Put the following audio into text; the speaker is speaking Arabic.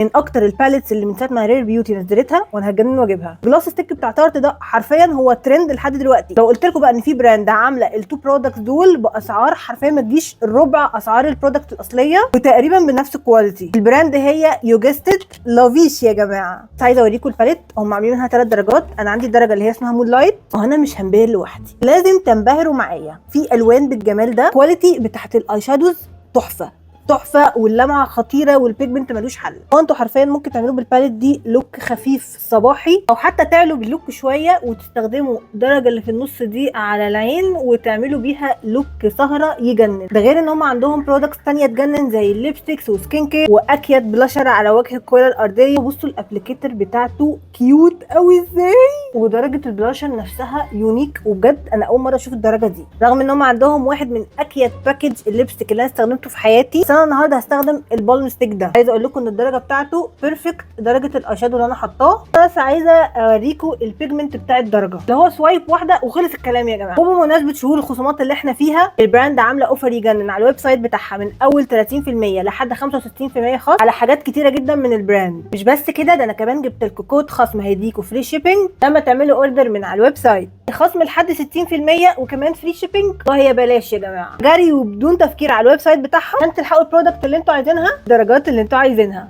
من اكتر الباليتس اللي من ساعه ما رير بيوتي نزلتها وانا هتجنن واجيبها. جلاس ستيك بتاع تارت ده حرفيا هو ترند لحد دلوقتي. لو قلت لكم بقى ان في براند عامله التو برودكتس دول باسعار حرفيا ما تجيش ربع اسعار البرودكت الاصليه وتقريبا بنفس الكواليتي. البراند هي يوجستد لافيش يا جماعه. بس عايزه اوريكم الباليت، هم عاملين منها 3 درجات. انا عندي الدرجه اللي هي اسمها مود لايت، وانا مش هنبهر لوحدي، لازم تنبهروا معايا. في الوان بالجمال ده، كواليتي بتاعت الاي شادوز تحفه تحفه، واللمعه خطيره، والبيجمنت ملوش حل. انتوا حرفيا ممكن تعملوا بالباليت دي لوك خفيف صباحي، او حتى تعلوا باللوك شويه وتستخدموا الدرجه اللي في النص دي على العين وتعملوا بيها لوك سهره يجنن. ده غير ان هم عندهم برودكتس ثانيه تجنن زي الليبستكس وسكين كير واكيد بلاشر على وجه الكوره الارضيه. بصوا الابليكيتر بتاعته كيوت قوي ازاي، ودرجه البلاشر نفسها يونيك. وبجد انا اول مره اشوف الدرجه دي، رغم ان هم عندهم واحد من اكيد باكج الليبستيك اللي انا استخدمته في حياتي. بس انا النهارده هستخدم البالم ستيك ده. عايزه اقول لكم ان الدرجه بتاعته بيرفكت درجه الايشادو اللي انا حطاه. بس عايزه اوريكم البيجمنت بتاع الدرجه اللي هو سوايب واحده وخلص الكلام يا جماعه. وبمناسبه شهور الخصومات اللي احنا فيها، البراند عامله اوفر يجنن على الويب سايت بتاعها من اول 30% لحد 65% خاص على حاجات كتيره جدا من البراند. مش بس كده، ده انا كمان جبت لكم كود خصم هيديكوا فري شيبنج لما تعملوا اوردر من على الويب سايت. خصم لحد 60% وكمان فري شيبنج، وهي بلاش يا جماعه. جري وبدون تفكير على الويب سايت بتاعها عشان تلحقوا البرودكت اللي انتوا عايزينها، الدرجات اللي انتوا عايزينها.